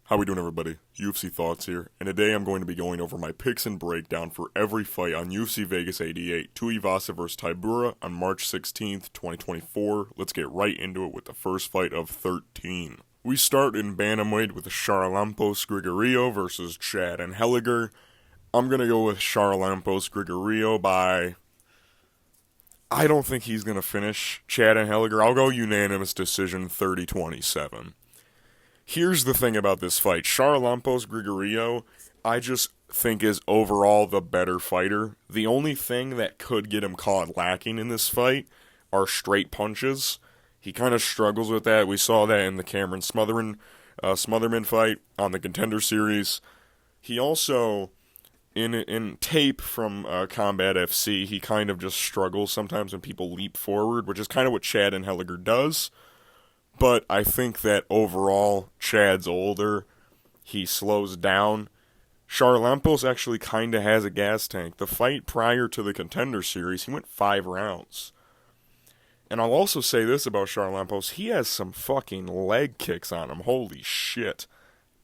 How we doing, everybody? UFC Thoughts here, and today I'm going to be going over my picks and breakdown for every fight on UFC Vegas 88, Tuivasa vs. Tybura on March 16th, 2024. Let's get right into it with the first fight of 13. We start in bantamweight with Charalampos Grigorio versus Chad and Helliger. I'm going to go with Charalampos Grigorio by... I don't think he's going to finish Chad and Helliger. I'll go unanimous decision 30-27. Here's the thing about this fight. Charalampos Grigorio, I just think is overall the better fighter. The only thing that could get him caught lacking in this fight are straight punches. He kind of struggles with that. We saw that in the Cameron Smotherman fight on the Contender Series. He also, in tape from Combat FC, he kind of just struggles sometimes when people leap forward, which is kind of what Chad and Helliger does. But I think that overall, Chad's older. He slows down. Charalampos actually kind of has a gas tank. The fight prior to the Contender Series, he went 5 rounds. And I'll also say this about Charalampos. He has some fucking leg kicks on him. Holy shit.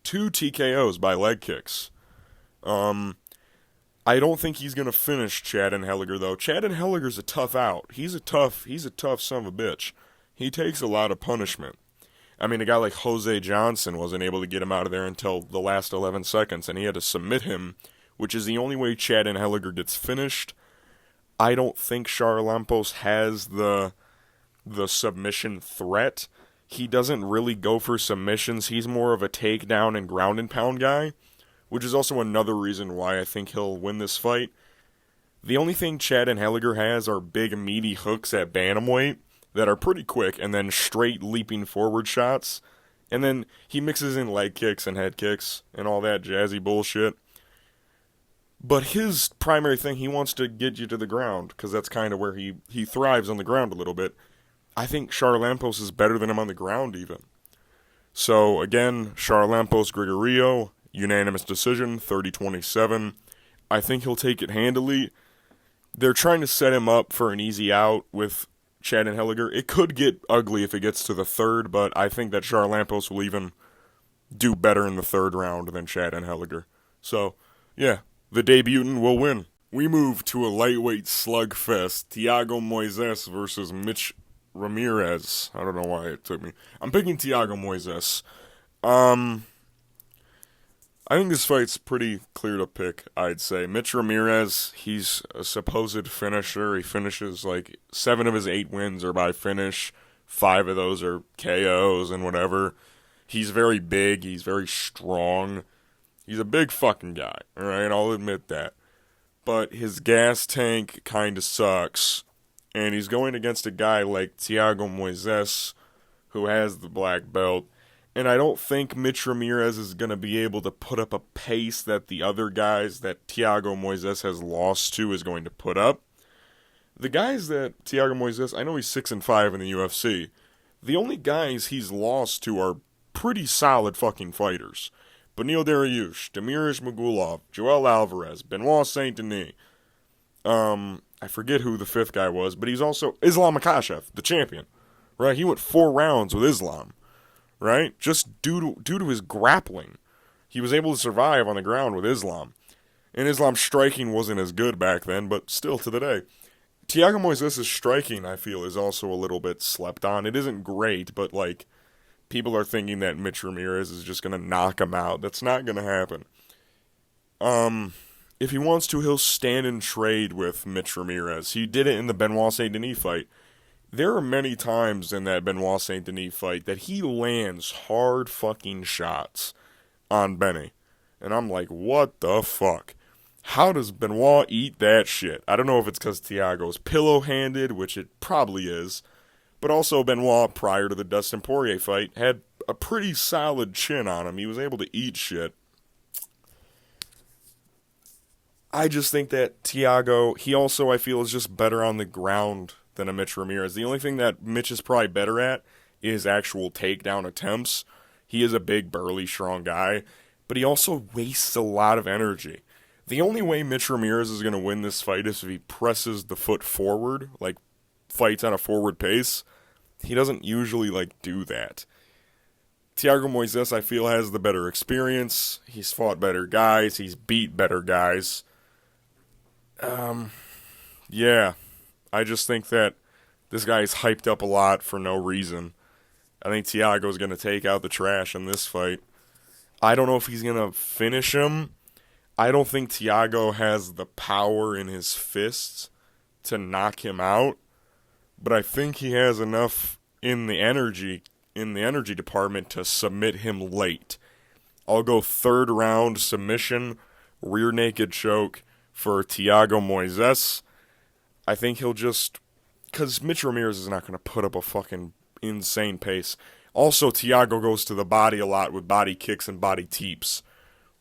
2 TKOs by leg kicks. I don't think he's going to finish Chad and Helliger, though. Chad and Helliger's a tough out. He's a tough son of a bitch. He takes a lot of punishment. I mean, a guy like Jose Johnson wasn't able to get him out of there until the last 11 seconds, and he had to submit him, which is the only way Chad and Helliger gets finished. I don't think Charalampos has the submission threat. He doesn't really go for submissions. He's more of a takedown and ground and pound guy, which is also another reason why I think he'll win this fight. The only thing Chad and Helliger has are big, meaty hooks at bantamweight that are pretty quick, and then straight leaping forward shots. And then he mixes in leg kicks and head kicks and all that jazzy bullshit. But his primary thing, he wants to get you to the ground, because that's kind of where he thrives on the ground a little bit. I think Charalampos is better than him on the ground even. So again, Charalampos Grigorio, unanimous decision, 30-27. I think he'll take it handily. They're trying to set him up for an easy out with Chad and Helliger. It could get ugly if it gets to the third, but I think that Charalampos will even do better in the third round than Chad and Helliger. So, yeah, the debutant will win. We move to a lightweight slugfest. Thiago Moises versus Mitch Ramirez. I don't know why it took me. I'm picking Thiago Moises. I think this fight's pretty clear to pick, I'd say. Mitch Ramirez, he's a supposed finisher. He finishes like 7 of his 8 wins are by finish. 5 of those are KOs and whatever. He's very big. He's very strong. He's a big fucking guy, alright? I'll admit that. But his gas tank kind of sucks. And he's going against a guy like Thiago Moises, who has the black belt. And I don't think Mitch Ramirez is going to be able to put up a pace that the other guys that Thiago Moises has lost to is going to put up. The guys that Thiago Moises, I know he's 6-5 in the UFC. The only guys he's lost to are pretty solid fucking fighters. Beneil Dariush, Demirous Magulov, Joel Alvarez, Benoit Saint-Denis. I forget who the 5th guy was, but he's also Islam Makhachev, the champion. Right? He went 4 rounds with Islam. Right? Just due to his grappling. He was able to survive on the ground with Islam. And Islam's striking wasn't as good back then, but still to the day. Thiago Moises' striking, I feel, is also a little bit slept on. It isn't great, but, like, people are thinking that Mitch Ramirez is just going to knock him out. That's not going to happen. If he wants to, he'll stand and trade with Mitch Ramirez. He did it in the Benoit Saint-Denis fight. There are many times in that Benoit Saint-Denis fight that he lands hard fucking shots on Benny. And I'm like, what the fuck? How does Benoit eat that shit? I don't know if it's because Thiago's pillow-handed, which it probably is. But also Benoit, prior to the Dustin Poirier fight, had a pretty solid chin on him. He was able to eat shit. I just think that Thiago, he also, I feel, is just better on the ground than a Mitch Ramirez. The only thing that Mitch is probably better at is actual takedown attempts. He is a big, burly, strong guy, but he also wastes a lot of energy. The only way Mitch Ramirez is going to win this fight is if he presses the foot forward, like fights on a forward pace. He doesn't usually, do that. Thiago Moises, I feel, has the better experience. He's fought better guys. He's beat better guys. Yeah. I just think that this guy is hyped up a lot for no reason. I think Thiago's going to take out the trash in this fight. I don't know if he's going to finish him. I don't think Thiago has the power in his fists to knock him out, but I think he has enough in the energy department to submit him late. I'll go third round submission, rear naked choke for Thiago Moises. I think he'll just, because Mitch Ramirez is not going to put up a fucking insane pace. Also, Thiago goes to the body a lot with body kicks and body teeps.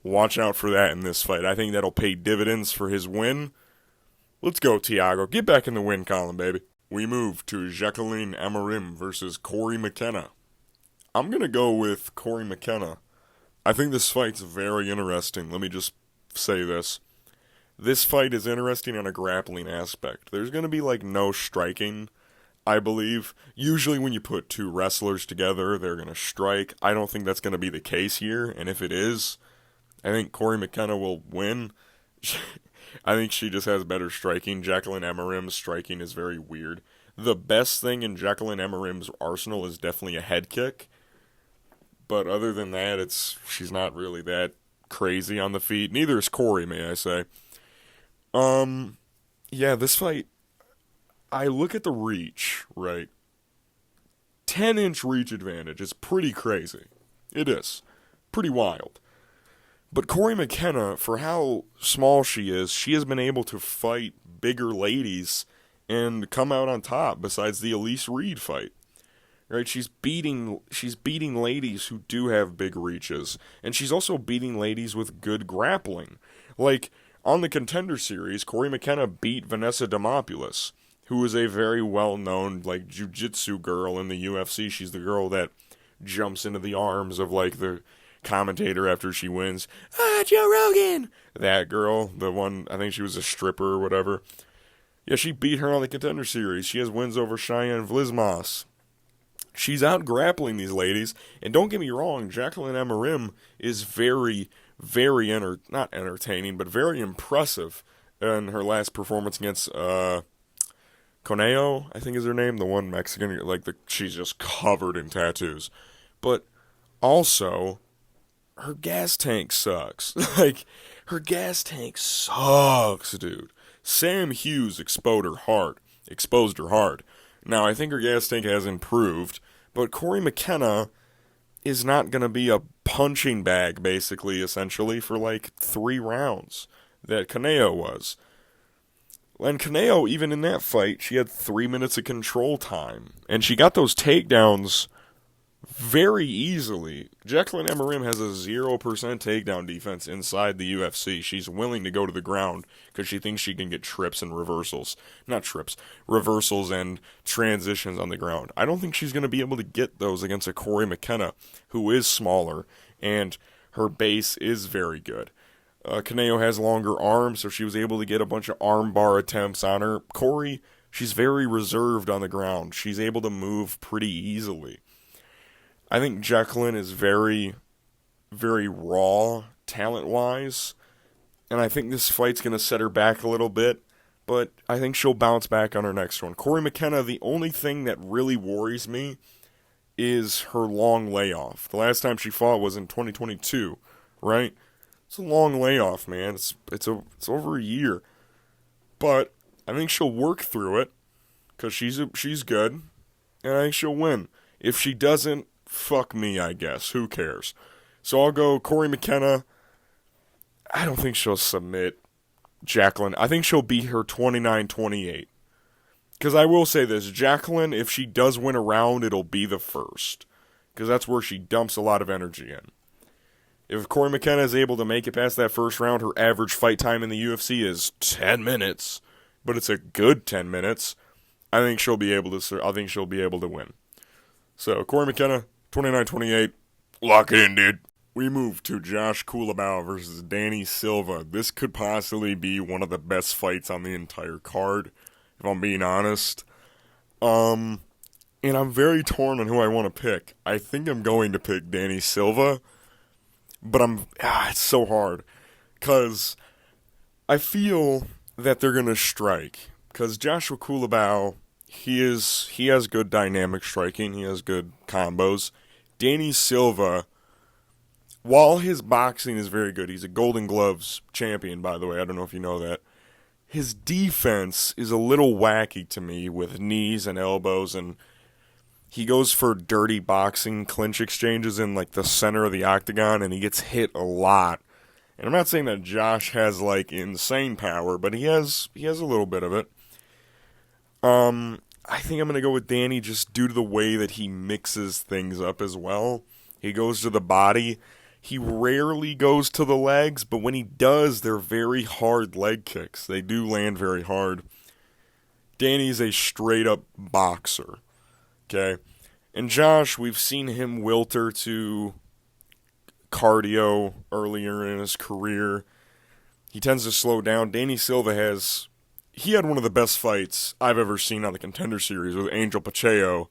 Watch out for that in this fight. I think that'll pay dividends for his win. Let's go, Thiago. Get back in the win column, baby. We move to Jacqueline Amorim versus Corey McKenna. I'm going to go with Corey McKenna. I think this fight's very interesting. Let me just say this. This fight is interesting on a grappling aspect. There's going to be, no striking, I believe. Usually when you put two wrestlers together, they're going to strike. I don't think that's going to be the case here, and if it is, I think Corey McKenna will win. I think she just has better striking. Jacqueline Amorim's striking is very weird. The best thing in Jacqueline Amorim's arsenal is definitely a head kick. But other than that, she's not really that crazy on the feet. Neither is Corey, may I say. Yeah, this fight, I look at the reach, right? 10-inch reach advantage is pretty crazy. It is. Pretty wild. But Corey McKenna, for how small she is, she has been able to fight bigger ladies and come out on top, besides the Elise Reed fight. Right? She's beating ladies who do have big reaches. And she's also beating ladies with good grappling. On the Contender Series, Corey McKenna beat Vanessa Demopoulos, who is a very well-known, jiu-jitsu girl in the UFC. She's the girl that jumps into the arms of, the commentator after she wins. Joe Rogan! That girl, the one, I think she was a stripper or whatever. Yeah, she beat her on the Contender Series. She has wins over Cheyenne Vlismas. She's out grappling these ladies, and don't get me wrong, Jacqueline Amorim is very, very, not entertaining, but very impressive in her last performance against, Coneo, I think is her name, the one Mexican, she's just covered in tattoos. But also, her gas tank sucks. Her gas tank sucks, dude. Sam Hughes exposed her hard. Now, I think her gas tank has improved, but Corey McKenna is not going to be a punching bag, essentially, for 3 rounds that Caneo was. And Caneo, even in that fight, she had 3 minutes of control time, and she got those takedowns very easily. Jacqueline Amorim has a 0% takedown defense inside the UFC. She's willing to go to the ground because she thinks she can get trips and reversals. Not trips, reversals and transitions on the ground. I don't think she's going to be able to get those against a Corey McKenna, who is smaller, and her base is very good. Caneo has longer arms, so she was able to get a bunch of arm bar attempts on her. Corey, she's very reserved on the ground. She's able to move pretty easily. I think Jacqueline is very, very raw, talent-wise, and I think this fight's going to set her back a little bit, but I think she'll bounce back on her next one. Corey McKenna, the only thing that really worries me is her long layoff. The last time she fought was in 2022, right? It's a long layoff, man. It's over a year. But I think she'll work through it, because she's good, and I think she'll win. If she doesn't, fuck me, I guess. Who cares? So I'll go Corey McKenna. I don't think she'll submit Jacqueline. I think she'll beat her 29-28. Because I will say this, Jacqueline, if she does win a round, it'll be the first. Because that's where she dumps a lot of energy in. If Corey McKenna is able to make it past that first round, her average fight time in the UFC is 10 minutes. But it's a good 10 minutes. I think she'll be able to win. So, Corey McKenna, 29-28. Lock it in, dude. We move to Josh Culibao versus Danny Silva. This could possibly be one of the best fights on the entire card, if I'm being honest. And I'm very torn on who I want to pick. I think I'm going to pick Danny Silva, but it's so hard. Because I feel that they're going to strike. Because Joshua Kulabau, he has good dynamic striking. He has good combos. Danny Silva, while his boxing is very good, he's a Golden Gloves champion, by the way. I don't know if you know that. His defense is a little wacky to me with knees and elbows, and he goes for dirty boxing clinch exchanges in like the center of the octagon, and he gets hit a lot. And I'm not saying that Josh has like insane power, but he has a little bit of it. I think I'm going to go with Danny just due to the way that he mixes things up as well. He goes to the body. He rarely goes to the legs, but when he does, they're very hard leg kicks. They do land very hard. Danny's a straight-up boxer, okay? And Josh, we've seen him wilter to cardio earlier in his career. He tends to slow down. Danny Silva had one of the best fights I've ever seen on the Contender Series with Angel Pacheco.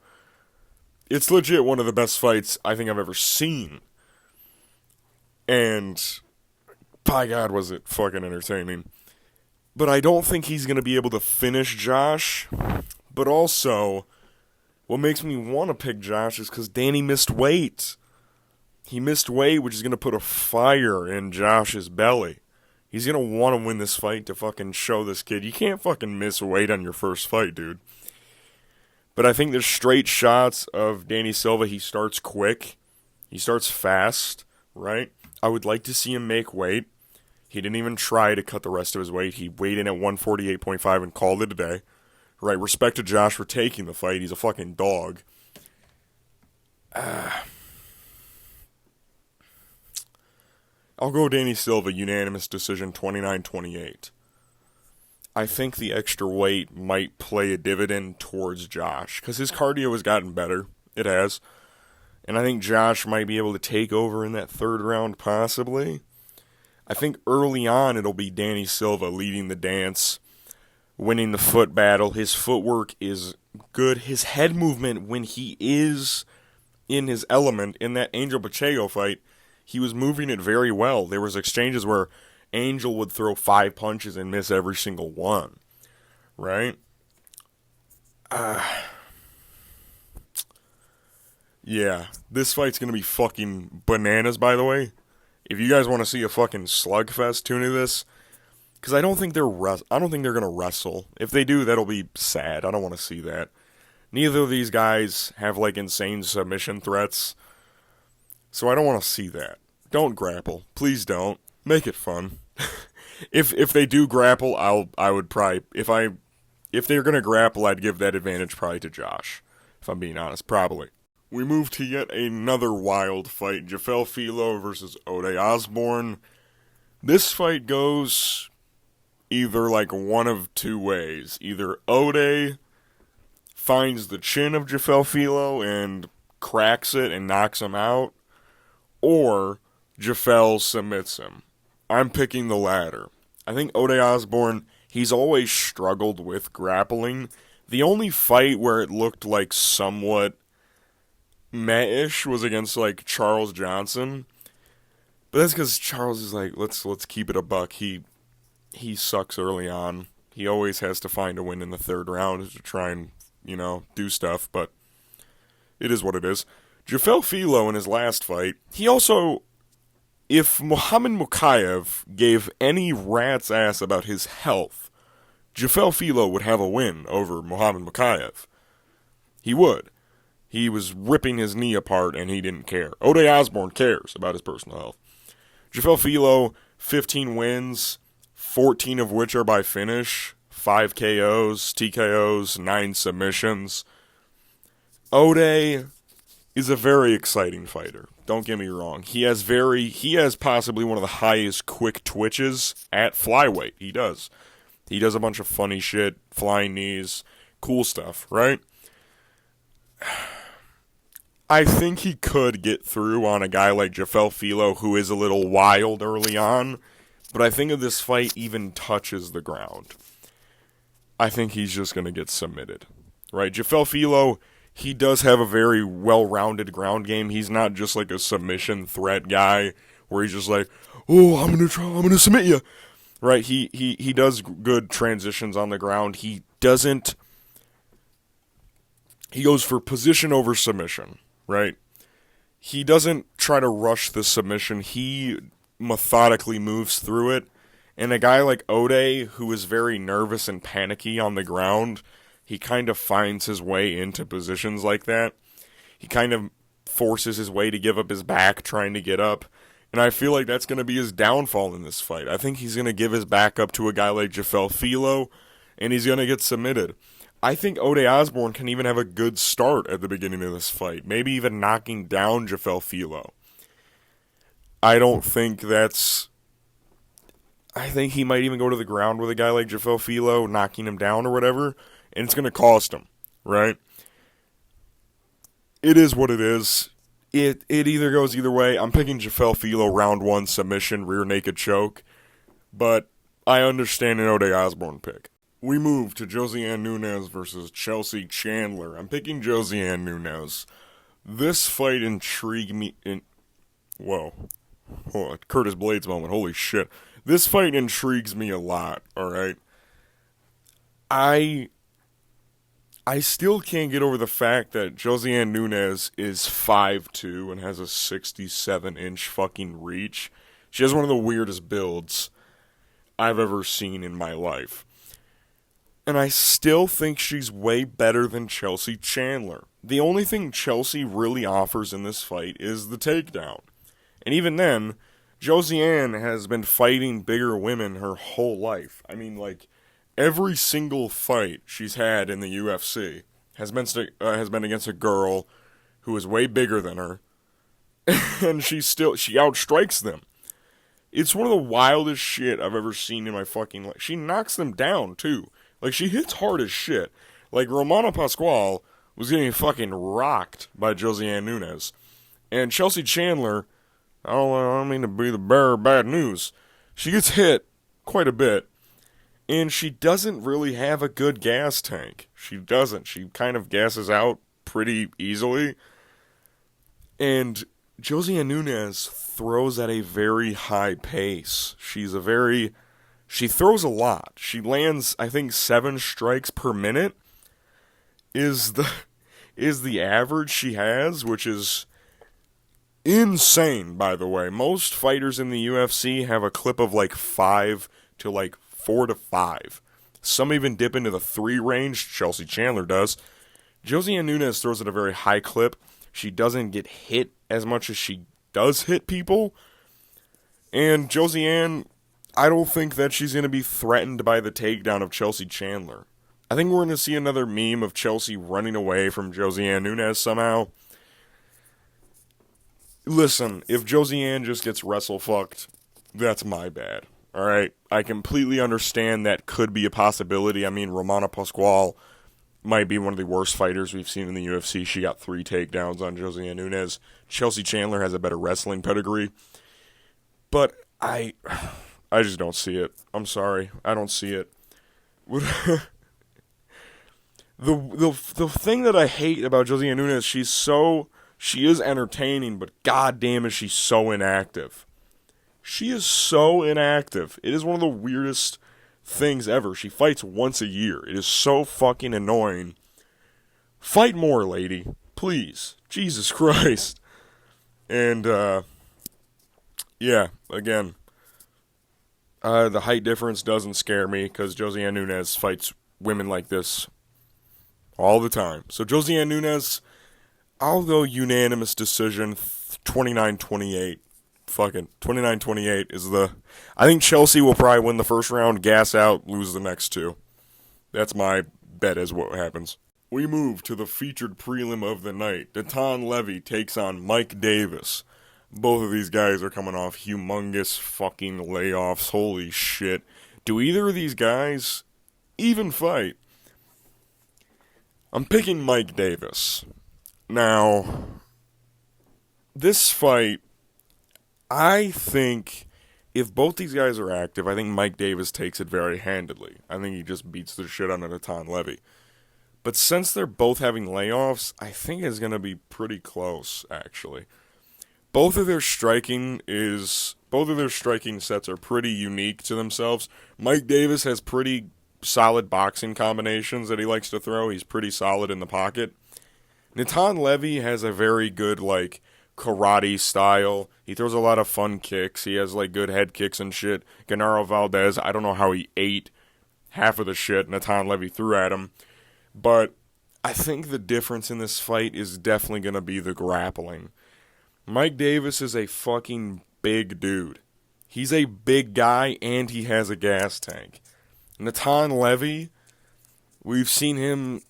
It's legit one of the best fights I think I've ever seen. And, by God, was it fucking entertaining. But I don't think he's going to be able to finish Josh. But also, what makes me want to pick Josh is because Danny missed weight. He missed weight, which is going to put a fire in Josh's belly. He's going to want to win this fight to fucking show this kid, you can't fucking miss weight on your first fight, dude. But I think there's straight shots of Danny Silva. He starts quick. He starts fast, right? I would like to see him make weight. He didn't even try to cut the rest of his weight. He weighed in at 148.5 and called it a day. Right, respect to Josh for taking the fight. He's a fucking dog. I'll go Danny Silva, unanimous decision, 29-28. I think the extra weight might play a dividend towards Josh, because his cardio has gotten better. It has. And I think Josh might be able to take over in that third round, possibly. I think early on it'll be Danny Silva leading the dance, winning the foot battle. His footwork is good. His head movement, when he is in his element, in that Angel Pacheco fight, he was moving it very well. There was exchanges where Angel would throw 5 punches and miss every single one. Right? Yeah, this fight's going to be fucking bananas, by the way. If you guys want to see a fucking slugfest, tune into this. Because I don't think they're going to wrestle. If they do, that'll be sad. I don't want to see that. Neither of these guys have, like, insane submission threats. So I don't want to see that. Don't grapple. Please don't. Make it fun. If they do grapple, I would probably... If they're going to grapple, I'd give that advantage probably to Josh. If I'm being honest. Probably. We move to yet another wild fight. Jafel Filo versus Ode Osborne. This fight goes either like one of two ways. Either Ode finds the chin of Jafel Filo and cracks it and knocks him out, or Jafel submits him. I'm picking the latter. I think Ode Osborne, he's always struggled with grappling. The only fight where it looked like somewhat meh-ish was against like Charles Johnson. But that's because Charles is like, let's keep it a buck. He sucks early on. He always has to find a win in the third round to try and, do stuff, but it is what it is. Jafel Filo in his last fight, he also, if Muhammad Mukayev gave any rat's ass about his health, Jafel Filo would have a win over Muhammad Mukayev. He would. He was ripping his knee apart and he didn't care. Ode Osborne cares about his personal health. Jafel Filo, 15 wins, 14 of which are by finish, 5 KOs, TKOs, 9 submissions. Ode is a very exciting fighter. Don't get me wrong. He has possibly one of the highest quick twitches at flyweight. He does. He does a bunch of funny shit, flying knees, cool stuff, right? I think he could get through on a guy like Jafel Filo, who is a little wild early on, but I think if this fight even touches the ground, I think he's just going to get submitted, right? Jafel Filo, he does have a very well-rounded ground game. He's not just like a submission threat guy where he's just like, oh, I'm gonna submit you. Right? He does good transitions on the ground. He goes for position over submission, right? He doesn't try to rush the submission. He methodically moves through it. And a guy like Ode, who is very nervous and panicky on the ground, he kind of finds his way into positions like that. He kind of forces his way to give up his back trying to get up. And I feel like that's going to be his downfall in this fight. I think he's going to give his back up to a guy like Jafel Filo, and he's going to get submitted. I think Ode Osborne can even have a good start at the beginning of this fight, maybe even knocking down Jafel Filo. I think he might even go to the ground with a guy like Jafel Filo, knocking him down or whatever, and it's going to cost him, right? It is what it is. It either goes either way. I'm picking Jafel Filo round 1 submission, rear naked choke, but I understand an Ode Osborne pick. We move to Josiane Nunes versus Chelsea Chandler. I'm picking Josiane Nunes. This fight intrigued me. Whoa, Curtis Blades moment. Holy shit. This fight intrigues me a lot, alright? I still can't get over the fact that Josiane Nunes is 5'2" and has a 67-inch fucking reach. She has one of the weirdest builds I've ever seen in my life. And I still think she's way better than Chelsea Chandler. The only thing Chelsea really offers in this fight is the takedown. And even then, Josiane has been fighting bigger women her whole life. I mean, like, every single fight she's had in the UFC has been against a girl who is way bigger than her, and she outstrikes them. It's one of the wildest shit I've ever seen in my fucking life. She knocks them down, too. Like, she hits hard as shit. Like, Romana Pasquale was getting fucking rocked by Josiane Nunes. And Chelsea Chandler, I don't mean to be the bearer of bad news, she gets hit quite a bit. And she doesn't really have a good gas tank. She doesn't. She kind of gasses out pretty easily. And Josiane Nunes throws at a very high pace. She throws a lot. She lands, I think, 7 strikes per minute is the average she has, which is insane, by the way. Most fighters in the UFC have a clip of like 5 to like 4 to 5. Some even dip into the 3 range. Chelsea Chandler does. Josiane Nunes throws at a very high clip. She doesn't get hit as much as she does hit people. And Josiane, I don't think that she's going to be threatened by the takedown of Chelsea Chandler. I think we're going to see another meme of Chelsea running away from Josiane Nunes somehow. Listen, if Josiane just gets wrestle-fucked, that's my bad. Alright? I completely understand that could be a possibility. I mean, Romana Pasquale might be one of the worst fighters we've seen in the UFC. She got 3 takedowns on Josiane Nunes. Chelsea Chandler has a better wrestling pedigree. But I just don't see it. I'm sorry. I don't see it. The thing that I hate about Josiane Nunes, she is entertaining, but goddamn is she so inactive. She is so inactive. It is one of the weirdest things ever. She fights once a year. It is so fucking annoying. Fight more, lady. Please. Jesus Christ. And, yeah, again, the height difference doesn't scare me because Josiane Nunes fights women like this all the time. So Josiane Nunes, I'll go unanimous decision, 29-28. Fucking 29-28 is I think Chelsea will probably win the first round, gas out, lose the next 2. That's my bet is what happens. We move to the featured prelim of the night. Deton Levy takes on Mike Davis. Both of these guys are coming off humongous fucking layoffs. Holy shit. Do either of these guys even fight? I'm picking Mike Davis. Now, this fight, I think if both these guys are active, I think Mike Davis takes it very handedly. I think he just beats the shit out of Deton Levy. But since they're both having layoffs, I think it's going to be pretty close, actually. Both of their striking sets are pretty unique to themselves. Mike Davis has pretty solid boxing combinations that he likes to throw. He's pretty solid in the pocket. Natan Levy has a very good, karate style. He throws a lot of fun kicks. He has, good head kicks and shit. Genaro Valdez, I don't know how he ate half of the shit Natan Levy threw at him. But I think the difference in this fight is definitely going to be the grappling. Mike Davis is a fucking big dude. He's a big guy, and he has a gas tank. Natan Levy, we've seen him,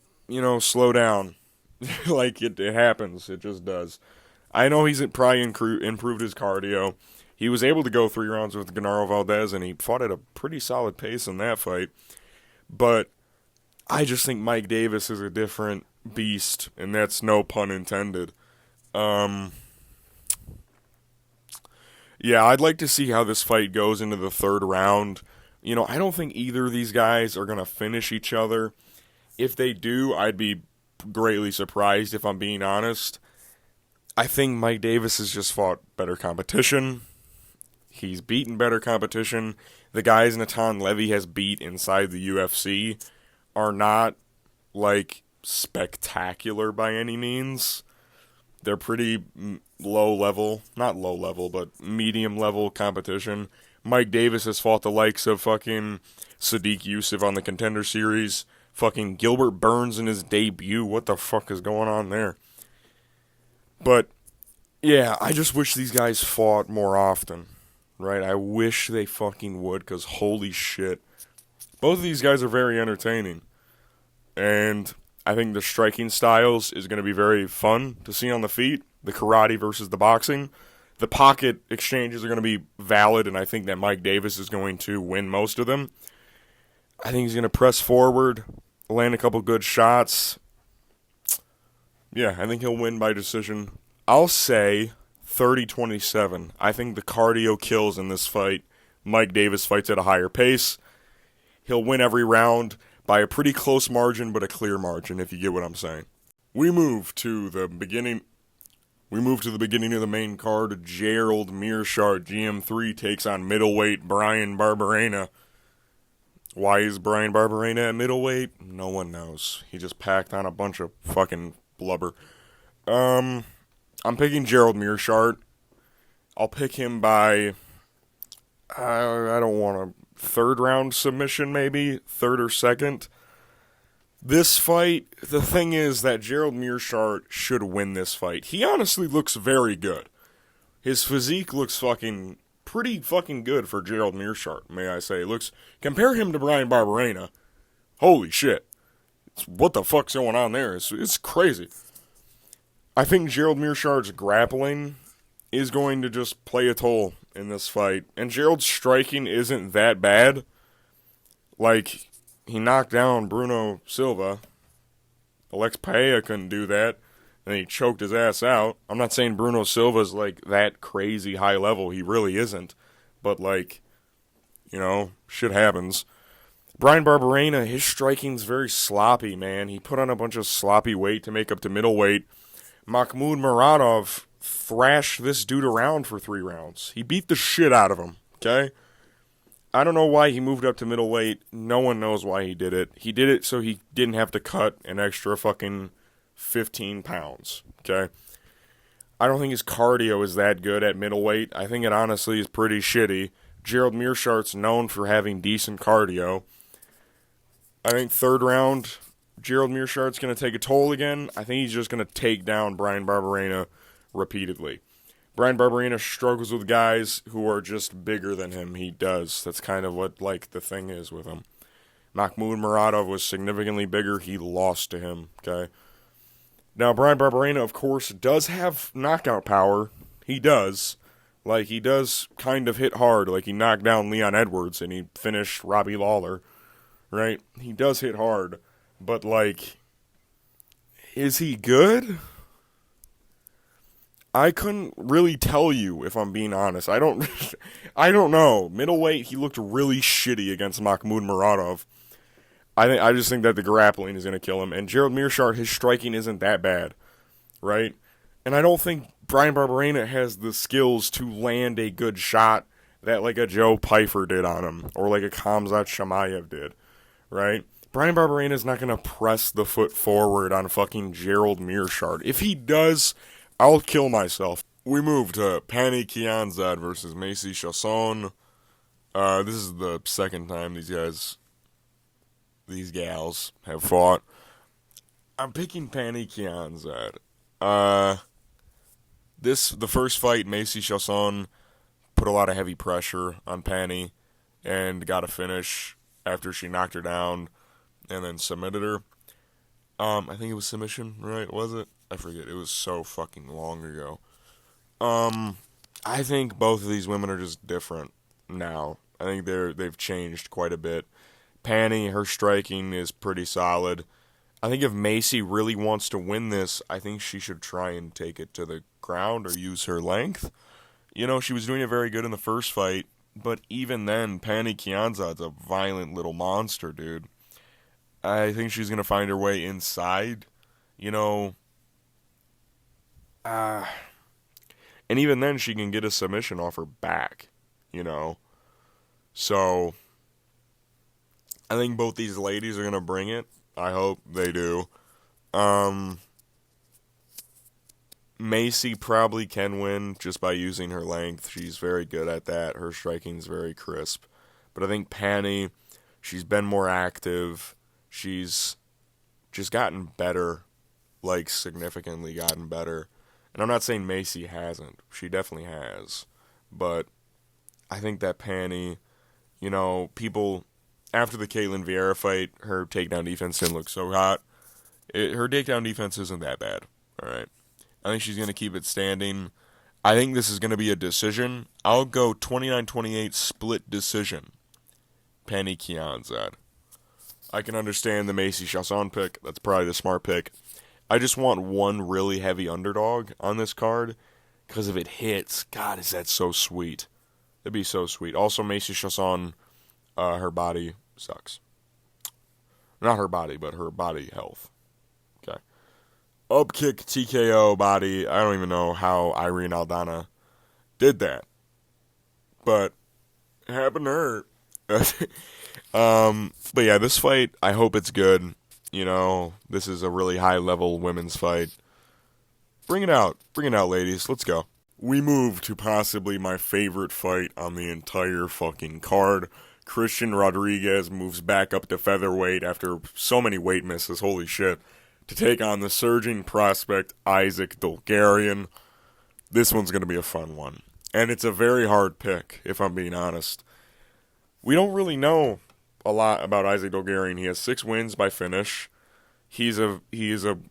slow down. It happens. It just does. I know he's probably improved his cardio. He was able to go 3 rounds with Genaro Valdez, and he fought at a pretty solid pace in that fight. But I just think Mike Davis is a different beast, and that's no pun intended. Yeah, I'd like to see how this fight goes into the 3rd round. I don't think either of these guys are going to finish each other. If they do, I'd be greatly surprised, if I'm being honest. I think Mike Davis has just fought better competition. He's beaten better competition. The guys Natan Levy has beat inside the UFC are not, spectacular by any means. They're pretty low level, not low level, but medium level competition. Mike Davis has fought the likes of fucking Sadiq Youssef on the Contender Series, fucking Gilbert Burns in his debut. What the fuck is going on there? But, yeah, I just wish these guys fought more often, right? I wish they fucking would, because holy shit. Both of these guys are very entertaining. And I think the striking styles is going to be very fun to see on the feet. The karate versus the boxing. The pocket exchanges are going to be valid, and I think that Mike Davis is going to win most of them. I think he's going to press forward, land a couple good shots. Yeah, I think he'll win by decision. I'll say 30-27. I think the cardio kills in this fight. Mike Davis fights at a higher pace. He'll win every round by a pretty close margin, but a clear margin, if you get what I'm saying. We move to the beginning of the main card. Gerald Meerschaert, GM3, takes on middleweight Bryan Barberena. Why is Bryan Barberena at middleweight? No one knows. He just packed on a bunch of fucking blubber. I'm picking Gerald Meerschaert. I'll pick him by, I don't want a 3rd round submission, maybe 3rd or 2nd. This fight, the thing is that Gerald Meerschaert should win this fight. He honestly looks very good. His physique looks pretty fucking good for Gerald Meerschaert, may I say. Compare him to Bryan Barberena. Holy shit. What the fuck's going on there? It's crazy. I think Gerald Meerschaert's grappling is going to just play a toll in this fight. And Gerald's striking isn't that bad. He knocked down Bruno Silva. Alex Paella couldn't do that. And he choked his ass out. I'm not saying Bruno Silva's that crazy high level. He really isn't. But shit happens. Bryan Barberena, his striking's very sloppy, man. He put on a bunch of sloppy weight to make up to middleweight. Mahmoud Muradov thrashed this dude around for 3 rounds. He beat the shit out of him, okay? I don't know why he moved up to middleweight. No one knows why he did it. He did it so he didn't have to cut an extra fucking 15 pounds, okay? I don't think his cardio is that good at middleweight. I think it honestly is pretty shitty. Gerald Meerschaert's known for having decent cardio. I think 3rd round, Gerald Meerschaert's going to take a toll again. I think he's just going to take down Bryan Barberena repeatedly. Bryan Barberena struggles with guys who are just bigger than him. He does. That's kind of what, the thing is with him. Mahmoud Muradov was significantly bigger. He lost to him, okay? Now, Bryan Barberena, of course, does have knockout power. He does. He does kind of hit hard. He knocked down Leon Edwards and he finished Robbie Lawler, right? He does hit hard. But, is he good? I couldn't really tell you, if I'm being honest. I don't know. Middleweight, he looked really shitty against Mahmoud Muradov. I just think that the grappling is going to kill him. And Gerald Meerschaert, his striking isn't that bad, right? And I don't think Brian Barberena has the skills to land a good shot that like a Joe Pyfer did on him, or like a Khamzat Chimaev did, right? Brian Barberena is not going to press the foot forward on fucking Gerald Meerschaert. If he does, I'll kill myself. We move to Pannie Kianzad versus Macy Chiasson. This is the second time these gals have fought. I'm picking Pannie Kianzad. The first fight, Macy Chiasson put a lot of heavy pressure on Pannie and got a finish after she knocked her down and then submitted her. I think it was submission, right? Was it? I forget. It was so fucking long ago. I think both of these women are just different now. I think they've changed quite a bit. Pannie, her striking is pretty solid. I think if Macy really wants to win this, I think she should try and take it to the ground or use her length. You know, she was doing it very good in the first fight, but even then, Pannie Kianzad's a violent little monster, dude. I think she's going to find her way inside, you know. And even then, she can get a submission off her back, you know. So, I think both these ladies are going to bring it. I hope they do. Macy probably can win just by using her length. She's very good at that. Her striking's very crisp. But I think Pannie, she's been more active. She's just gotten better, like significantly gotten better. And I'm not saying Macy hasn't. She definitely has. But I think that Pannie, you know, people, after the Caitlin Vieira fight, her takedown defense didn't look so hot. Her takedown defense isn't that bad, all right? I think she's going to keep it standing. I think this is going to be a decision. I'll go 29-28 split decision. Pannie Kianzad. I can understand the Macy Chiasson pick. That's probably the smart pick. I just want one really heavy underdog on this card, because if it hits, God, is that so sweet. That'd be so sweet. Also, Macy Chiasson, her body sucks. Not her body, but her body health. Okay. Upkick TKO body. I don't even know how Irene Aldana did that. But it happened to her. But yeah, this fight, I hope it's good. You know, this is a really high-level women's fight. Bring it out. Bring it out, ladies. Let's go. We move to possibly my favorite fight on the entire fucking card. Christian Rodriguez moves back up to featherweight after so many weight misses, holy shit, to take on the surging prospect Isaac Dolgarian. This one's going to be a fun one. And it's a very hard pick, if I'm being honest. We don't really know a lot about Isaac Dolgarian. He has 6 wins by finish. He is a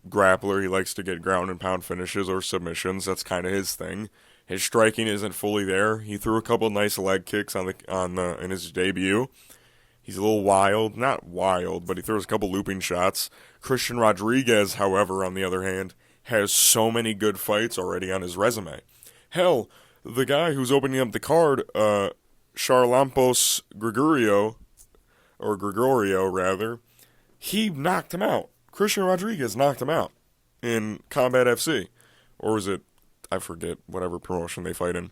grappler. He likes to get ground and pound finishes or submissions. That's kind of his thing. His striking isn't fully there. He threw a couple nice leg kicks in his debut. He's a little wild, not wild, but he throws a couple looping shots. Christian Rodriguez, however, on the other hand, has so many good fights already on his resume. Hell, the guy who's opening up the card, Charlampos Gregorio, he knocked him out. Christian Rodriguez knocked him out in Combat FC. Or was it, I forget, whatever promotion they fight in.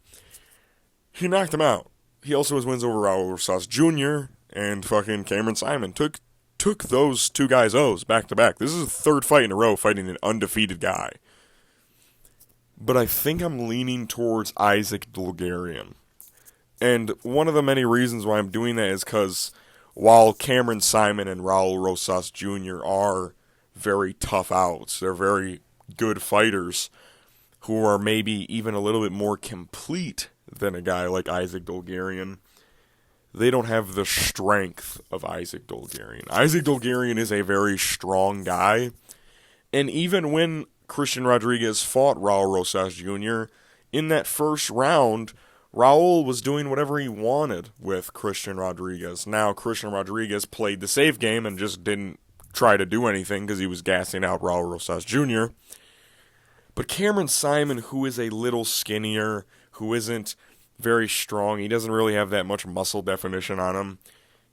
He knocked him out. He also has wins over Raul Rosas Jr. and fucking Cameron Simon. Took those two guys' O's back to back. This is the third fight in a row fighting an undefeated guy. But I think I'm leaning towards Isaac Dolgarian. And one of the many reasons why I'm doing that is because while Cameron Simon and Raul Rosas Jr. are very tough outs, they're very good fighters who are maybe even a little bit more complete than a guy like Isaac Dolgarian, they don't have the strength of Isaac Dolgarian. Isaac Dolgarian is a very strong guy, and even when Christian Rodriguez fought Raul Rosas Jr., in that first round, Raul was doing whatever he wanted with Christian Rodriguez. Now, Christian Rodriguez played the safe game and just didn't try to do anything because he was gassing out Raul Rosas Jr., but Cameron Simon, who is a little skinnier, who isn't very strong, he doesn't really have that much muscle definition on him.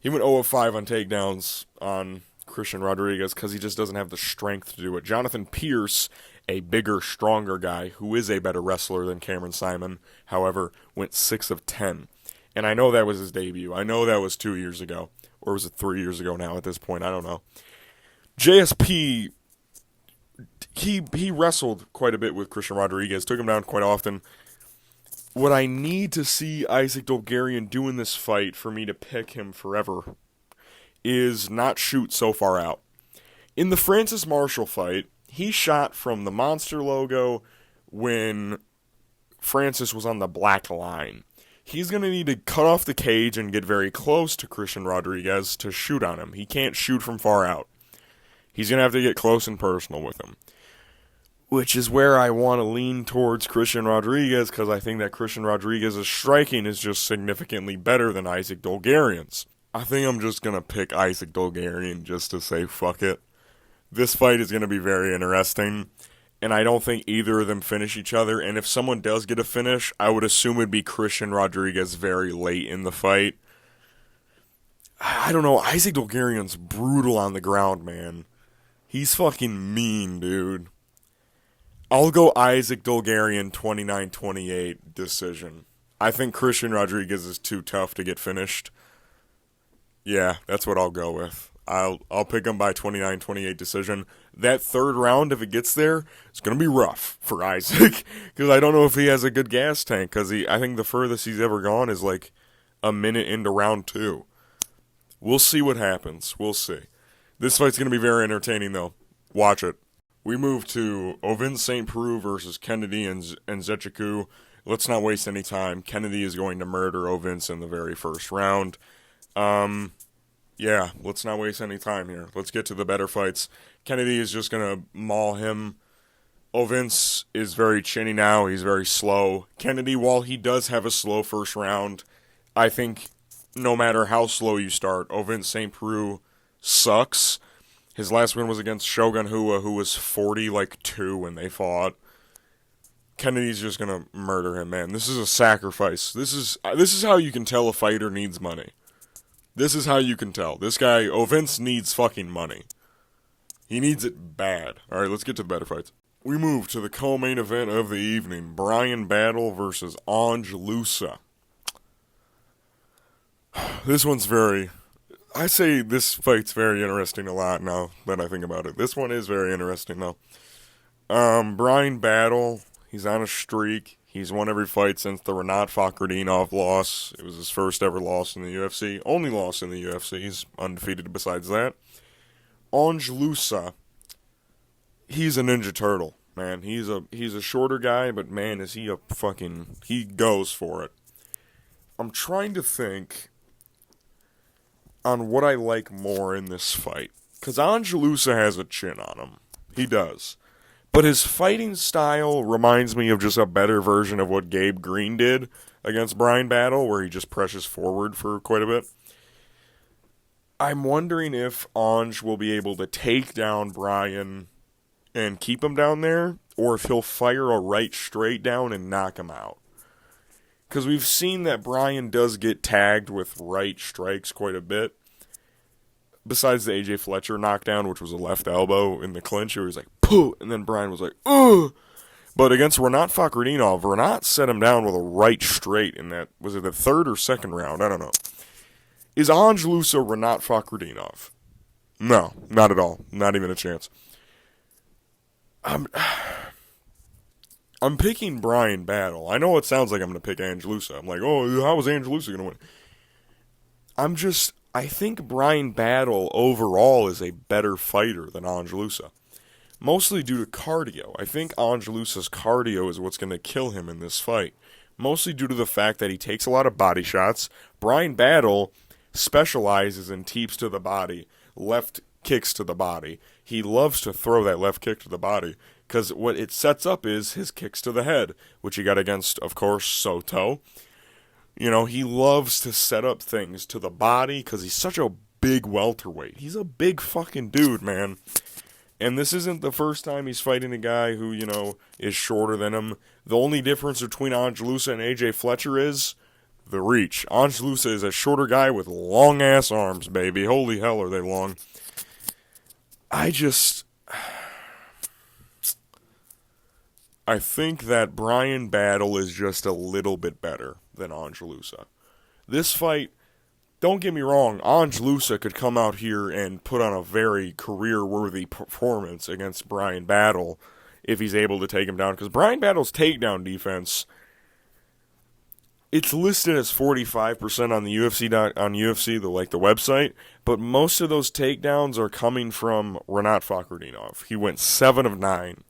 He went 0 of 5 on takedowns on Christian Rodriguez because he just doesn't have the strength to do it. Jonathan Pierce, a bigger, stronger guy who is a better wrestler than Cameron Simon, however, went 6 of 10. And I know that was his debut. I know that was 2 years ago. Or was it 3 years ago now at this point? I don't know. JSP, he wrestled quite a bit with Christian Rodriguez, took him down quite often. What I need to see Isaac Dolgarian do in this fight for me to pick him forever is not shoot so far out. In the Francis Marshall fight, he shot from the Monster logo when Francis was on the black line. He's going to need to cut off the cage and get very close to Christian Rodriguez to shoot on him. He can't shoot from far out. He's going to have to get close and personal with him. Which is where I want to lean towards Christian Rodriguez, because I think that Christian Rodriguez's striking is just significantly better than Isaac Dolgarian's. I think I'm just going to pick Isaac Dolgarian just to say fuck it. This fight is going to be very interesting, and I don't think either of them finish each other, and if someone does get a finish, I would assume it'd be Christian Rodriguez very late in the fight. I don't know, Isaac Dolgarian's brutal on the ground, man. He's fucking mean, dude. I'll go Isaac Dolgarian 29-28 decision. I think Christian Rodriguez is too tough to get finished. Yeah, that's what I'll go with. I'll pick him by 29-28 decision. That third round, if it gets there, it's going to be rough for Isaac. Because I don't know if he has a good gas tank. Because I think the furthest he's ever gone is like a minute into round 2. We'll see what happens. We'll see. This fight's going to be very entertaining, though. Watch it. We move to Ovince St. Preux versus Kennedy and Nzechukwu. Let's not waste any time. Kennedy is going to murder Ovince in the very first round. Yeah, let's not waste any time here. Let's get to the better fights. Kennedy is just going to maul him. Ovince is very chinny now. He's very slow. Kennedy, while he does have a slow first round, I think no matter how slow you start, Ovince St. Preux sucks. His last win was against Shogun Rua, who was 40-2 when they fought. Kennedy's just going to murder him, man. This is a sacrifice. This is how you can tell a fighter needs money. This is how you can tell. This guy, Ovince, needs fucking money. He needs it bad. Alright, let's get to the better fights. We move to the co-main event of the evening. Bryan Battle versus Ange Loosa. This one's I say this fight's very interesting a lot now that I think about it. This one is very interesting, though. Bryan Battle, he's on a streak. He's won every fight since the Renat Fakhretdinov loss. It was his first ever loss in the UFC. Only loss in the UFC. He's undefeated besides that. Ange Loosa, he's a Ninja Turtle, man. He's a shorter guy, but man, is he he goes for it. I'm trying to think on what I like more in this fight. Because Ange Loosa has a chin on him. He does. But his fighting style reminds me of just a better version of what Gabe Green did against Bryan Battle, where he just presses forward for quite a bit. I'm wondering if Ange will be able to take down Bryan and keep him down there, or if he'll fire a right straight down and knock him out. Because we've seen that Bryan does get tagged with right strikes quite a bit. Besides the AJ Fletcher knockdown, which was a left elbow in the clinch, where he was like, pooh, and then Bryan was like, ugh. But against Renat Fakhretdinov, Renat set him down with a right straight in that, was it the third or second round? I don't know. Is Ange Loosa Renat Fakhretdinov? No, not at all. Not even a chance. I'm picking Bryan Battle. I know it sounds like I'm going to pick Ange Loosa. I'm like, oh, how was Ange Loosa going to win? I think Bryan Battle overall is a better fighter than Ange Loosa. Mostly due to cardio. I think Ange Loosa's cardio is what's going to kill him in this fight. Mostly due to the fact that he takes a lot of body shots. Bryan Battle specializes in teeps to the body, left kicks to the body. He loves to throw that left kick to the body, because what it sets up is his kicks to the head, which he got against, of course, Soto. You know, he loves to set up things to the body, because he's such a big welterweight. He's a big fucking dude, man. And this isn't the first time he's fighting a guy who, is shorter than him. The only difference between Ange Loosa and AJ Fletcher is the reach. Angelusa is a shorter guy with long-ass arms, baby. Holy hell, are they long. I think that Bryan Battle is just a little bit better than Angelusa. This fight, don't get me wrong, Angelusa could come out here and put on a very career-worthy performance against Bryan Battle if he's able to take him down. Because Bryan Battle's takedown defense, it's listed as 45% on the UFC the website, but most of those takedowns are coming from Renat Fakhretdinov. He went 7 of 9.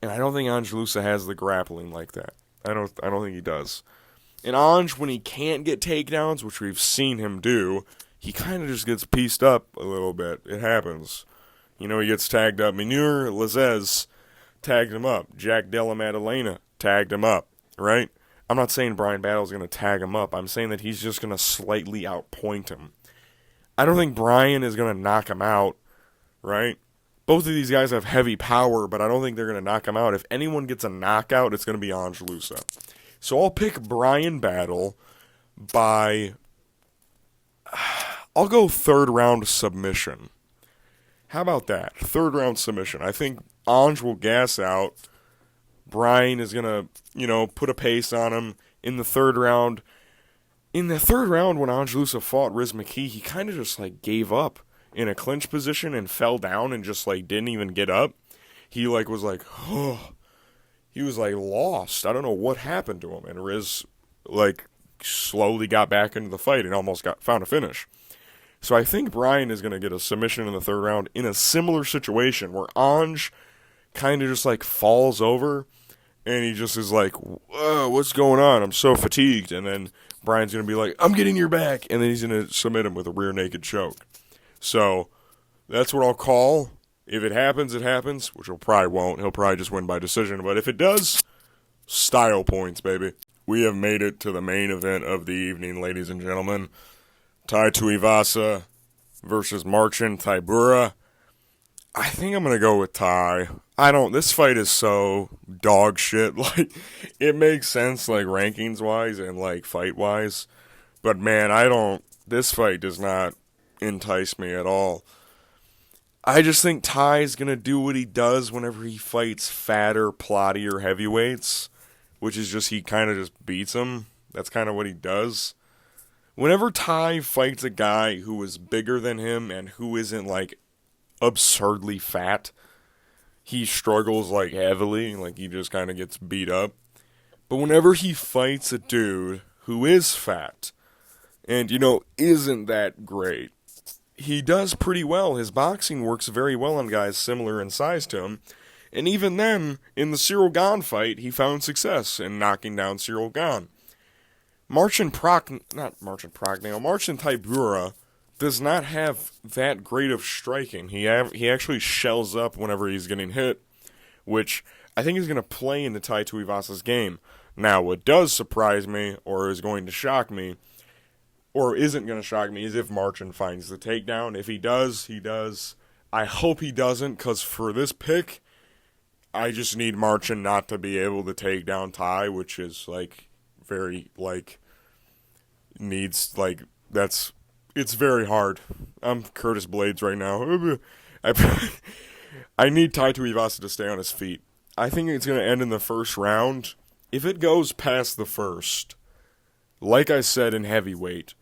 And I don't think Angelusa has the grappling like that. I don't think he does. And Ange, when he can't get takedowns, which we've seen him do, he kind of just gets pieced up a little bit. It happens. He gets tagged up. Minur Lazez tagged him up. Jack Della Maddalena tagged him up, right? I'm not saying Bryan Battle's going to tag him up. I'm saying that he's just going to slightly outpoint him. I don't think Bryan is going to knock him out, right? Both of these guys have heavy power, but I don't think they're going to knock him out. If anyone gets a knockout, it's going to be Angelusa. So I'll pick Bryan Battle by... I'll go third round submission. How about that? Third round submission. I think Ange will gas out. Bryan is going to, put a pace on him in the third round. In the third round, when Angelusa fought Riz McKee, he kind of just, gave up in a clinch position and fell down and just, didn't even get up. He, was oh. He was, lost. I don't know what happened to him. And Riz, slowly got back into the fight and almost found a finish. So I think Bryan is going to get a submission in the third round in a similar situation where Ange kind of just, falls over and he just is whoa, what's going on? I'm so fatigued. And then Bryan's going to be like, I'm getting your back. And then he's going to submit him with a rear naked choke. So that's what I'll call. If it happens, it happens, which it probably won't. He'll probably just win by decision. But if it does, style points, baby. We have made it to the main event of the evening, ladies and gentlemen. Tuivasa versus Marcin Tybura. I think I'm going to go with Ty. This fight is so dog shit. It makes sense, rankings-wise and, fight-wise. But, man, this fight does not entice me at all. I just think Ty's going to do what he does whenever he fights fatter, plottier heavyweights, which is just he kind of just beats them. That's kind of what he does. Whenever Ty fights a guy who is bigger than him and who isn't, absurdly fat, he struggles, heavily. He just kind of gets beat up. But whenever he fights a dude who is fat and, isn't that great, he does pretty well. His boxing works very well on guys similar in size to him. And even then, in the Ciryl Gane fight, he found success in knocking down Ciryl Gane. Marcin Tybura does not have that great of striking. He actually shells up whenever he's getting hit, which I think is going to play into Tai Tuivasa's game. Now, what does surprise me, or is going to shock me, or isn't going to shock me, is if Marcin finds the takedown. If he does, he does. I hope he doesn't, because for this pick, I just need Marcin not to be able to take down Ty, which is, very, it's very hard. I'm Curtis Blades right now. I need Tai Tuivasa to stay on his feet. I think it's going to end in the first round. If it goes past the first, like I said in heavyweight,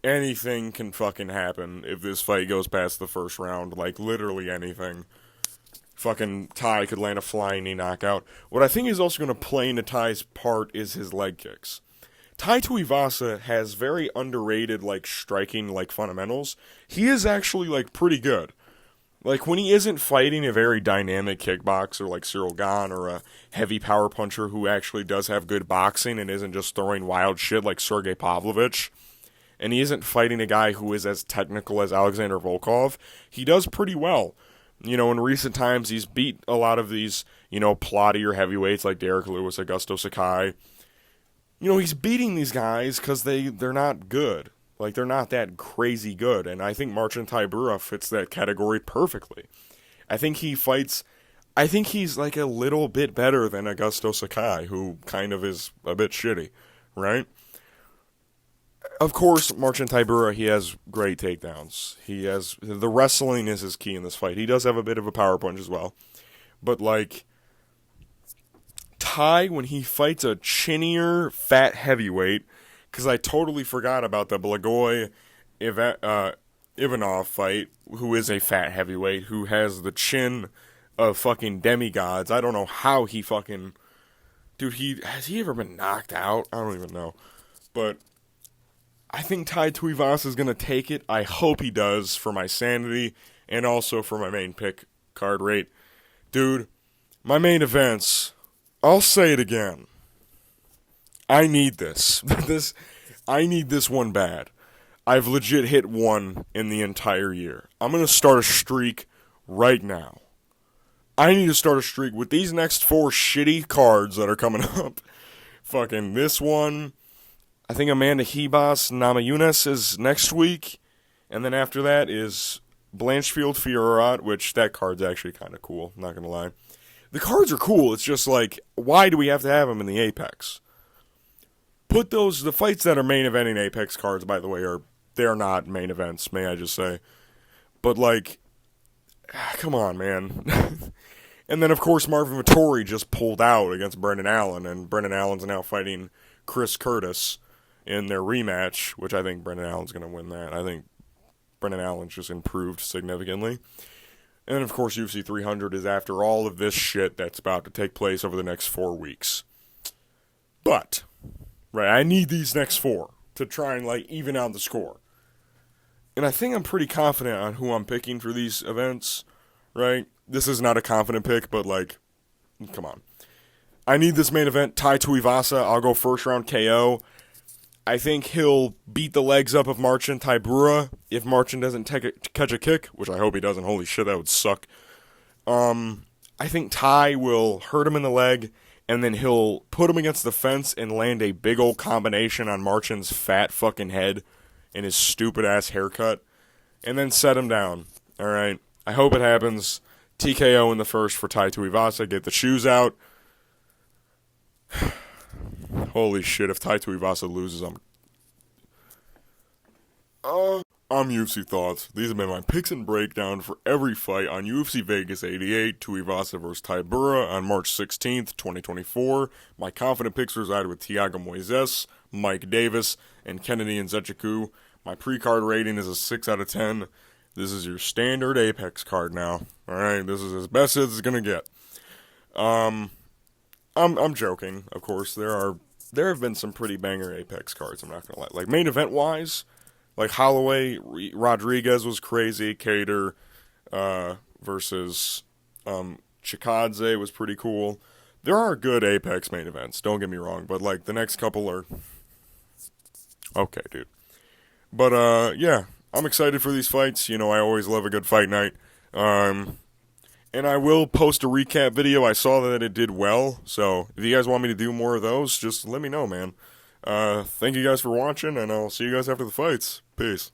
anything can fucking happen if this fight goes past the first round. Literally anything. Fucking Ty could land a flying knee knockout. What I think is also going to play into Ty's part is his leg kicks. Tai Tuivasa has very underrated, striking, fundamentals. He is actually, pretty good. When he isn't fighting a very dynamic kickboxer like Ciryl Gane or a heavy power puncher who actually does have good boxing and isn't just throwing wild shit like Sergey Pavlovich, and he isn't fighting a guy who is as technical as Alexander Volkov, he does pretty well. In recent times, he's beat a lot of these, plottier heavyweights like Derek Lewis, Augusto Sakai. He's beating these guys because they're not good. They're not that crazy good. And I think Marcin Tybura fits that category perfectly. I think he's a little bit better than Augusto Sakai, who kind of is a bit shitty, right? Of course, Marcin Tybura, he has great takedowns. The wrestling is his key in this fight. He does have a bit of a power punch as well. But, like, Ty, when he fights a chinnier, fat heavyweight, because I totally forgot about the Blagoy Ivanov fight, who is a fat heavyweight, who has the chin of fucking demigods. I don't know how he fucking... Dude, has he ever been knocked out? I don't even know. But I think Tai Tuivasa is going to take it. I hope he does, for my sanity and also for my main pick card rate. Dude, my main events, I'll say it again. I need this. I need this one bad. I've legit hit one in the entire year. I'm going to start a streak right now. I need to start a streak with these next 4 shitty cards that are coming up. Fucking this one. I think Amanda Ribas Namajunas is next week. And then after that is Blanchfield Fiorat, which that card's actually kind of cool, not going to lie. The cards are cool. It's just like, why do we have to have them in the Apex? The fights that are main eventing Apex cards, by the way, they're not main events, may I just say. But, like, come on, man. And then, of course, Marvin Vettori just pulled out against Brendan Allen, and Brendan Allen's now fighting Chris Curtis in their rematch, which I think Brendan Allen's going to win that. I think Brendan Allen's just improved significantly. And then, of course, UFC 300 is after all of this shit that's about to take place over the next 4 weeks. But, right, I need these next 4 to try and, like, even out the score. And I think I'm pretty confident on who I'm picking for these events, right? This is not a confident pick, but, like, come on. I need this main event, Tai Tuivasa. I'll go first round KO. I think he'll beat the legs up of Marcin Tybura if Marcin doesn't catch a kick, which I hope he doesn't. Holy shit, that would suck. I think Ty will hurt him in the leg, and then he'll put him against the fence and land a big old combination on Marcin's fat fucking head and his stupid-ass haircut, and then set him down. All right? I hope it happens. TKO in the first for Tai Tuivasa. Get the shoes out. Holy shit, if Tai Tuivasa loses, I'm UFC Thoughts. These have been my picks and breakdown for every fight on UFC Vegas 88, Tuivasa vs. Tybura on March 16th, 2024. My confident picks reside with Thiago Moises, Mike Davis, and Kennedy Nzechukwu. My pre-card rating is a 6 out of 10. This is your standard Apex card now. Alright, this is as best as it's gonna get. I'm joking, of course. There have been some pretty banger Apex cards, I'm not gonna lie. Like, main event wise, like Holloway Rodriguez was crazy. Cater versus Chikadze was pretty cool. There are good Apex main events, don't get me wrong, but like the next couple are okay, dude. But yeah, I'm excited for these fights. You know, I always love a good fight night. And I will post a recap video. I saw that it did well, so if you guys want me to do more of those, just let me know, man. Thank you guys for watching, and I'll see you guys after the fights. Peace.